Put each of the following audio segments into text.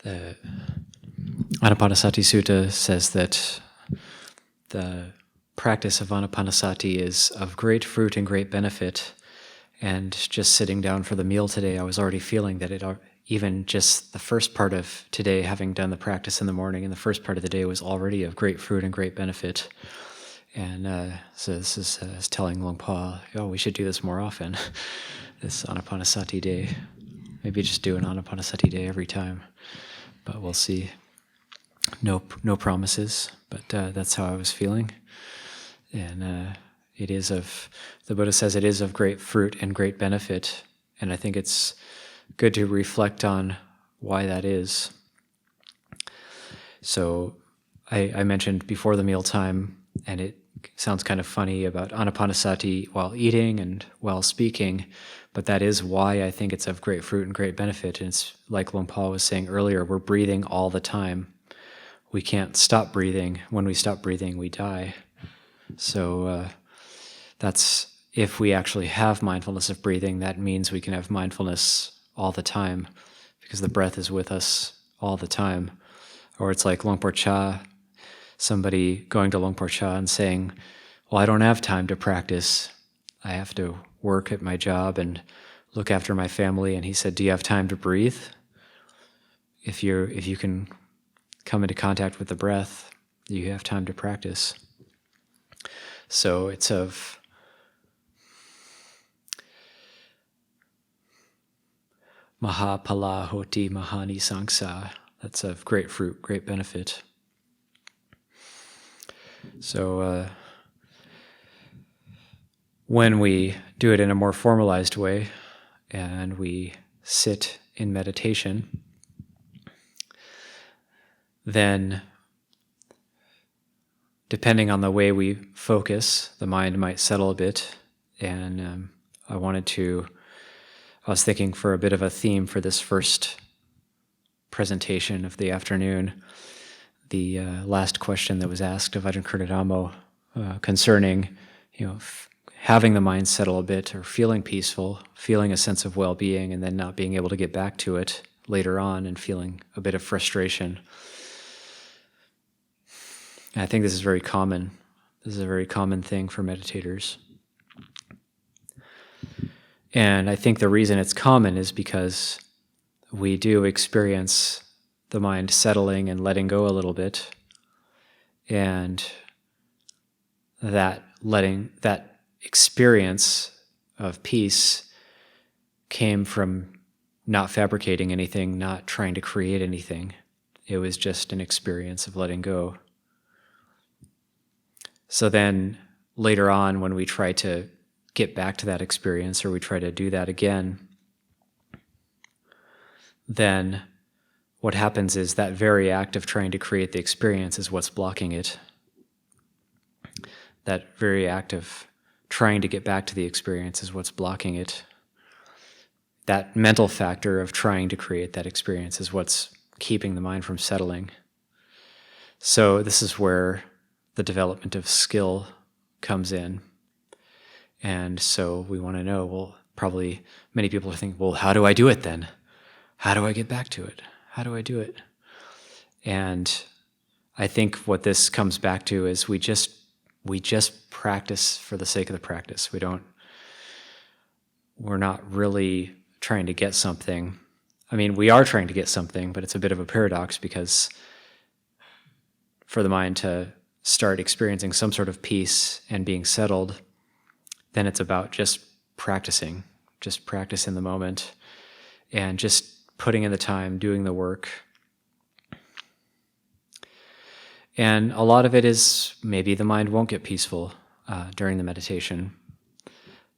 The Anapanasati Sutta says that the practice of Anapanasati is of great fruit and great benefit. And just sitting down for the meal today, I was already feeling that even just the first part of today, having done the practice in the morning, and the first part of the day was already of great fruit and great benefit. And so this is telling Longpa, we should do this more often, this Anapanasati day. Maybe just do an Anapanasati day every time, but we'll see. No promises, but that's how I was feeling. And the Buddha says it is of great fruit and great benefit, and I think it's good to reflect on why that is. So I mentioned before the mealtime, and it sounds kind of funny about Anapanasati while eating and while speaking, but that is why I think it's of great fruit and great benefit. And it's like Longpa was saying earlier, we're breathing all the time. We can't stop breathing. When we stop breathing, we die. So that's, if we actually have mindfulness of breathing, that means we can have mindfulness all the time, because the breath is with us all the time. Or it's like Longpo Cha, somebody going to Longpo Cha and saying, well, I don't have time to practice. I have to work at my job and look after my family. And he said, do you have time to breathe? If you can come into contact with the breath, you have time to practice. So it's of Mahapala Hoti Mahani Sangsa. That's of great fruit, great benefit. So when we do it in a more formalized way and we sit in meditation, then depending on the way we focus, the mind might settle a bit. And I was thinking for a bit of a theme for this first presentation of the afternoon, the last question that was asked of Ajahn Kurnadhammo concerning, having the mind settle a bit, or feeling peaceful, feeling a sense of well-being, and then not being able to get back to it later on and feeling a bit of frustration. And I think this is very common. This is a very common thing for meditators. And I think the reason it's common is because we do experience the mind settling and letting go a little bit. And that experience of peace came from not fabricating anything, not trying to create anything. It was just an experience of letting go. So then later on, when we try to get back to that experience, or we try to do that again, then what happens is that very act of trying to create the experience is what's blocking it. That very act of trying to get back to the experience is what's blocking it. That mental factor of trying to create that experience is what's keeping the mind from settling. So this is where the development of skill comes in. And so we want to know, well, probably many people are thinking, well, how do I do it then? How do I get back to it? How do I do it? And I think what this comes back to is we just practice for the sake of the practice. We're not really trying to get something. I mean, we are trying to get something, but it's a bit of a paradox, because for the mind to start experiencing some sort of peace and being settled, then it's about just practicing, just practice in the moment, and just putting in the time, doing the work. And a lot of it is maybe the mind won't get peaceful during the meditation.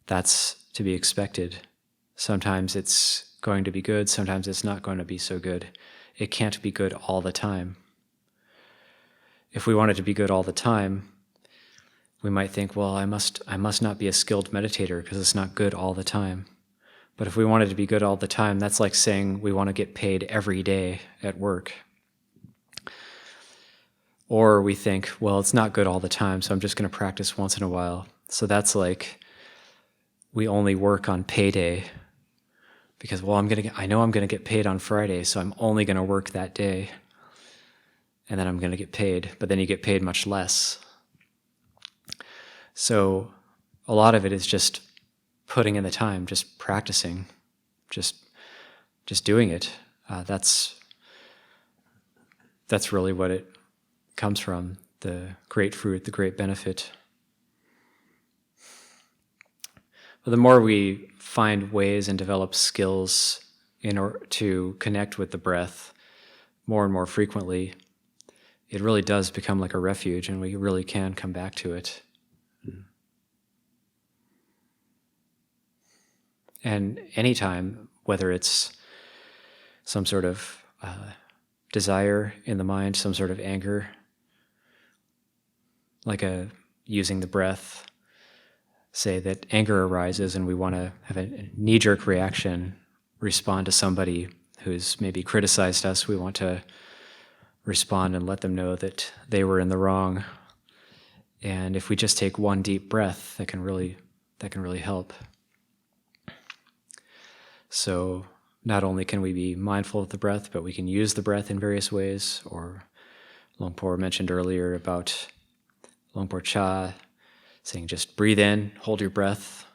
That's to be expected. Sometimes it's going to be good, sometimes it's not going to be so good. It can't be good all the time. If we want it to be good all the time, we might think, well, I must not be a skilled meditator because it's not good all the time. But if we want it to be good all the time, that's like saying we want to get paid every day at work. Or we think, well, it's not good all the time, so I'm just going to practice once in a while. So that's like we only work on payday. because, well, I know I'm going to get paid on Friday, so I'm only going to work that day, and then I'm going to get paid, but then you get paid much less. So a lot of it is just putting in the time, just practicing, just doing it. That's really what it comes from, the great fruit, the great benefit. But the more we find ways and develop skills in order to connect with the breath more and more frequently, it really does become like a refuge, and we really can come back to it. And anytime, whether it's some sort of desire in the mind, some sort of anger, like using the breath, say that anger arises and we want to have a knee-jerk reaction, respond to somebody who's maybe criticized us. We want to respond and let them know that they were in the wrong. And if we just take one deep breath, that can really help. So not only can we be mindful of the breath, but we can use the breath in various ways. Or Longpo mentioned earlier about Longpo Cha saying just breathe in, hold your breath,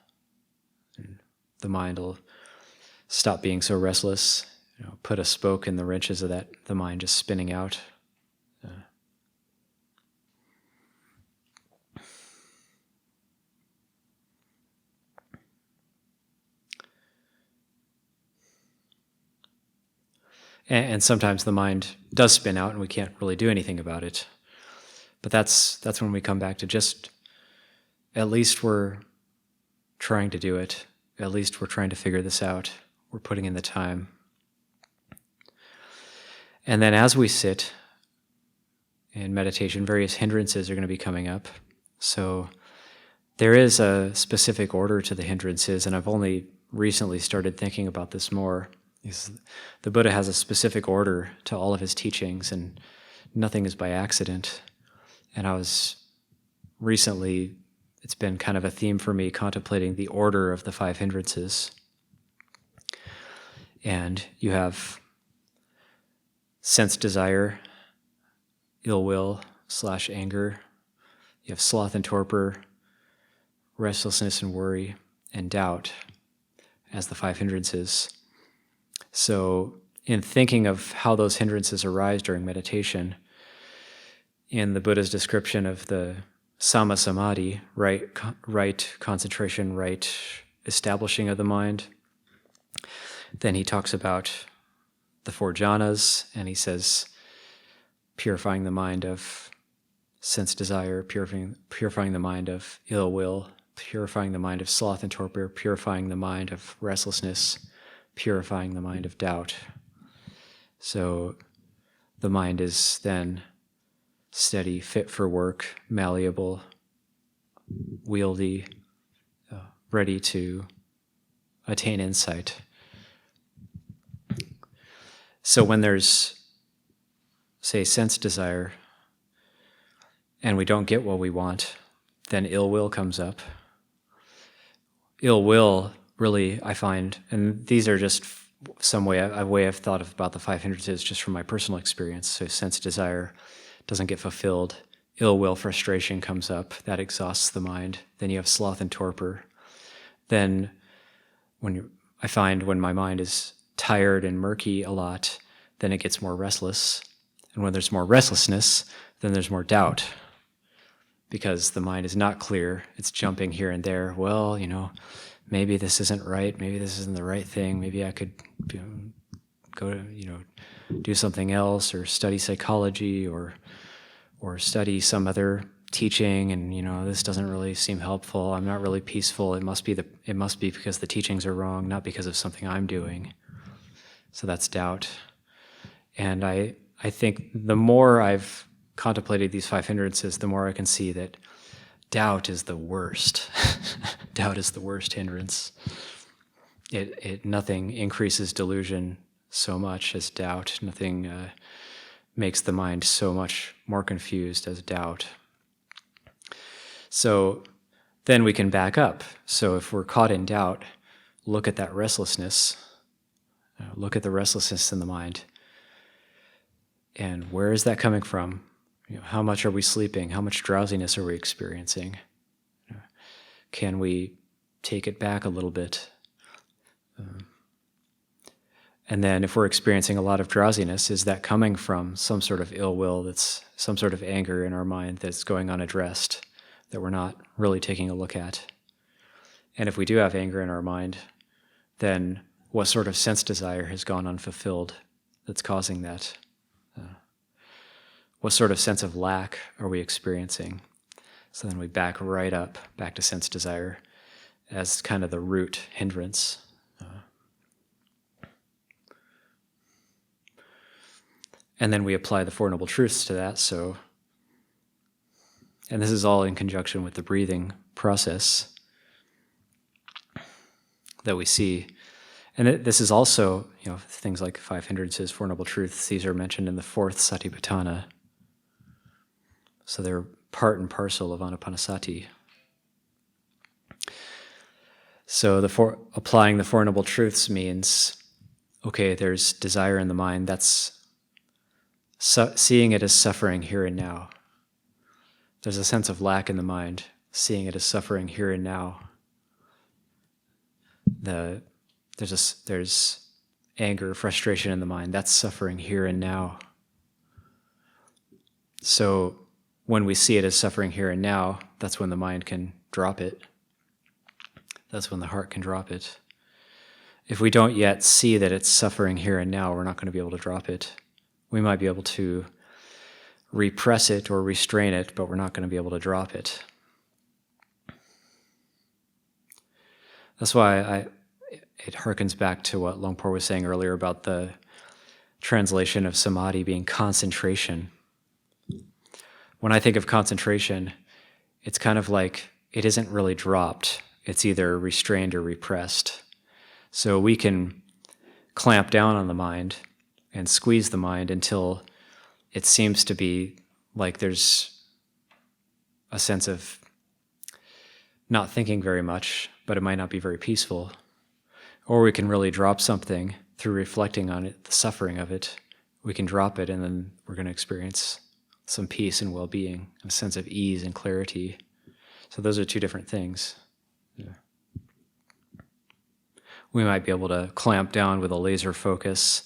and the mind will stop being so restless. Put a spoke in the wrenches of the mind just spinning out. And sometimes the mind does spin out and we can't really do anything about it. But that's when we come back to just, at least we're trying to do it. At least we're trying to figure this out. We're putting in the time. And then as we sit in meditation, various hindrances are going to be coming up. So there is a specific order to the hindrances, and I've only recently started thinking about this more. The Buddha has a specific order to all of his teachings, and nothing is by accident. And I was recently, it's been kind of a theme for me, contemplating the order of the 5 hindrances. And you have sense desire, ill will / anger. You have sloth and torpor, restlessness and worry, and doubt as the 5 hindrances. So in thinking of how those hindrances arise during meditation, in the Buddha's description of the Samma Samadhi, right concentration, right establishing of the mind, then he talks about the 4 jhanas, and he says purifying the mind of sense desire, purifying the mind of ill will, purifying the mind of sloth and torpor, purifying the mind of restlessness, purifying the mind of doubt. So the mind is then steady, fit for work, malleable, wieldy, ready to attain insight. So when there's, say, sense desire, and we don't get what we want, then ill will comes up. Ill will, really, I find, and these are just a way I've thought about the 5 hindrances just from my personal experience. So sense desire doesn't get fulfilled. Ill will, frustration comes up. That exhausts the mind. Then you have sloth and torpor. Then I find when my mind is tired and murky a lot, then it gets more restless. And when there's more restlessness, then there's more doubt. Because the mind is not clear. It's jumping here and there. Well, maybe this isn't right. Maybe this isn't the right thing. Maybe I could go to, do something else, or study psychology, or study some other teaching, and this doesn't really seem helpful. I'm not really peaceful. It must be because the teachings are wrong, not because of something I'm doing. So that's doubt. And I think the more I've contemplated these 5 hindrances, the more I can see that doubt is the worst. Doubt is the worst hindrance. Nothing increases delusion so much as doubt. Nothing makes the mind so much more confused as doubt. So then we can back up. So if we're caught in doubt, look at that restlessness Look at the restlessness in the mind. And where is that coming from? How much are we sleeping? How much drowsiness are we experiencing? Can we take it back a little bit? And then if we're experiencing a lot of drowsiness, is that coming from some sort of ill will, that's some sort of anger in our mind that's going unaddressed, that we're not really taking a look at? And if we do have anger in our mind, then what sort of sense desire has gone unfulfilled that's causing that? What sort of sense of lack are we experiencing? So then we back right up, back to sense desire as kind of the root hindrance. And then we apply the Four Noble Truths to that. And this is all in conjunction with the breathing process that we see. And this is also, things like 5 hindrances, Four Noble Truths, these are mentioned in the 4th Satipatthana. So they're part and parcel of Anapanasati. So applying the Four Noble Truths means, okay, there's desire in the mind, that's seeing it as suffering here and now. There's a sense of lack in the mind, seeing it as suffering here and now. There's anger, frustration in the mind, that's suffering here and now. So when we see it as suffering here and now, that's when the mind can drop it. That's when the heart can drop it. If we don't yet see that it's suffering here and now, we're not going to be able to drop it. We might be able to repress it or restrain it, but we're not going to be able to drop it. That's why it harkens back to what Longpo was saying earlier about the translation of samadhi being concentration. When I think of concentration, it's kind of like it isn't really dropped. It's either restrained or repressed. So we can clamp down on the mind and squeeze the mind until it seems to be like there's a sense of not thinking very much, but it might not be very peaceful. Or we can really drop something through reflecting on it, the suffering of it. We can drop it and then we're going to experience some peace and well-being, a sense of ease and clarity. So those are two different things. Yeah. We might be able to clamp down with a laser focus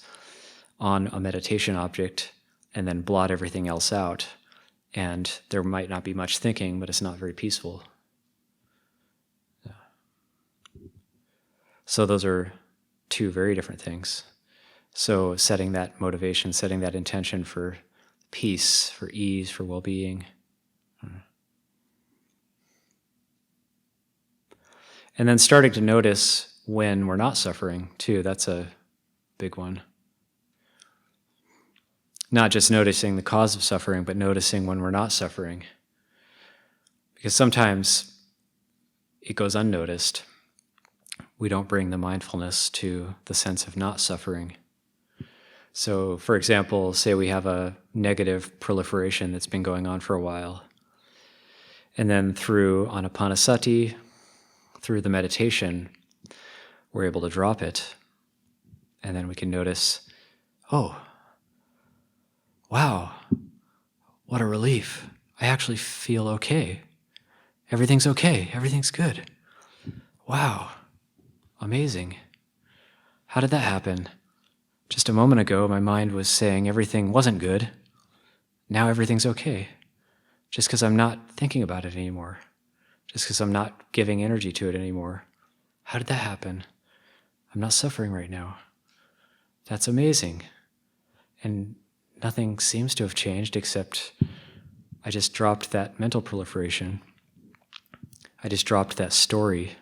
on a meditation object and then blot everything else out. And there might not be much thinking, but it's not very peaceful. Yeah. So those are two very different things. So setting that motivation, setting that intention for peace, for ease, for well-being. And then starting to notice when we're not suffering, too. That's a big one. Not just noticing the cause of suffering, but noticing when we're not suffering. Because sometimes it goes unnoticed. We don't bring the mindfulness to the sense of not suffering. So, for example, say we have a negative proliferation that's been going on for a while. And then through Anapanasati, through the meditation, we're able to drop it. And then we can notice, oh, wow, what a relief. I actually feel okay. Everything's okay. Everything's good. Wow, amazing. How did that happen? Just a moment ago, my mind was saying everything wasn't good. Now everything's okay. Just because I'm not thinking about it anymore. Just because I'm not giving energy to it anymore. How did that happen? I'm not suffering right now. That's amazing. And nothing seems to have changed except I just dropped that mental proliferation. I just dropped that story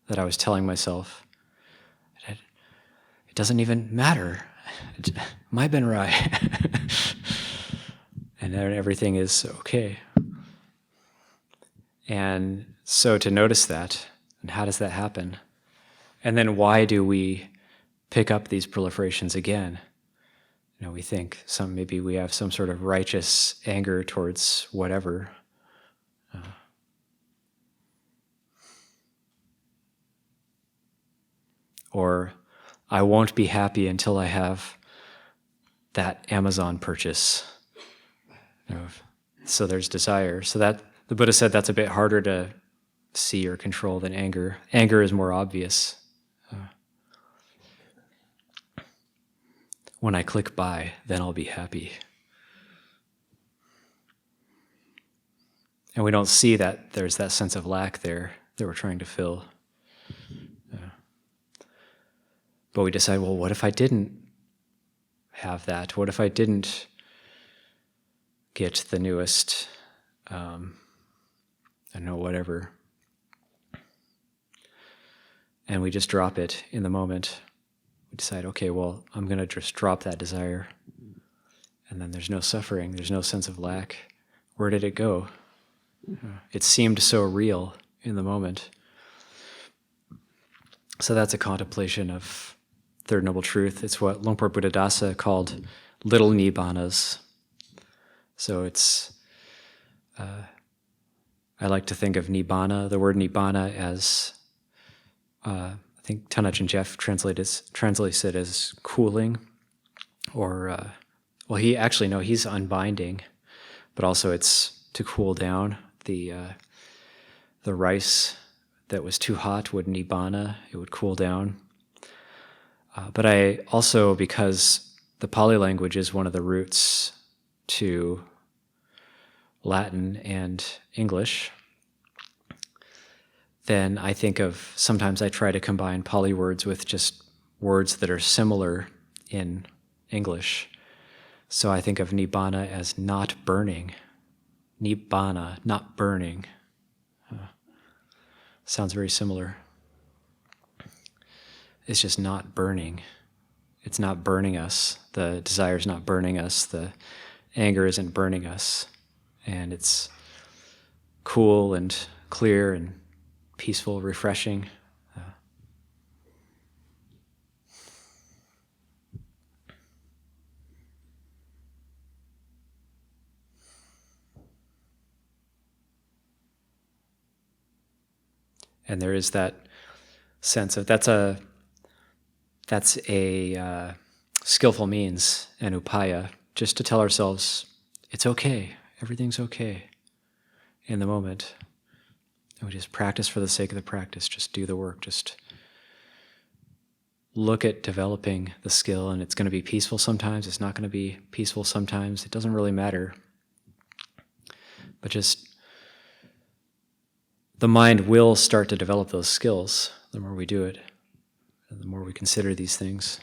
that I was telling myself. It doesn't even matter. My ben rai. And then everything is okay. And so to notice that, and how does that happen? And then why do we pick up these proliferations again? We think maybe we have some sort of righteous anger towards whatever. Or I won't be happy until I have that Amazon purchase. So there's desire. So that the Buddha said that's a bit harder to see or control than anger. Anger is more obvious. When I click buy, then I'll be happy. And we don't see that there's that sense of lack there that we're trying to fill. But we decide, well, what if I didn't have that? What if I didn't get the newest, I don't know, whatever. And we just drop it in the moment. We decide, okay, well, I'm going to just drop that desire. And then there's no suffering. There's no sense of lack. Where did it go? It seemed so real in the moment. So that's a contemplation of Third Noble Truth. It's what Luangpo Buddhadasa called little nibbanas. So it's, I like to think of nibbana, the word nibbana, as, I think Tanach and Jeff translates it as cooling, or, well, he's unbinding, but also it's to cool down. The rice that was too hot would nibbana, it would cool down. But I also, because the Pali language is one of the roots to Latin and English, then I think of, sometimes I try to combine Pali words with just words that are similar in English. So I think of nibbana as not burning. Nibbana, not burning. Sounds very similar. It's just not burning. It's not burning us. The desire's not burning us. The anger isn't burning us. And it's cool and clear and peaceful, refreshing. And there is that sense of that's a skillful means, an upaya, just to tell ourselves it's okay, everything's okay in the moment. And we just practice for the sake of the practice, just do the work, just look at developing the skill, and it's going to be peaceful sometimes, it's not going to be peaceful sometimes, it doesn't really matter. But just the mind will start to develop those skills the more we do it, and the more we consider these things.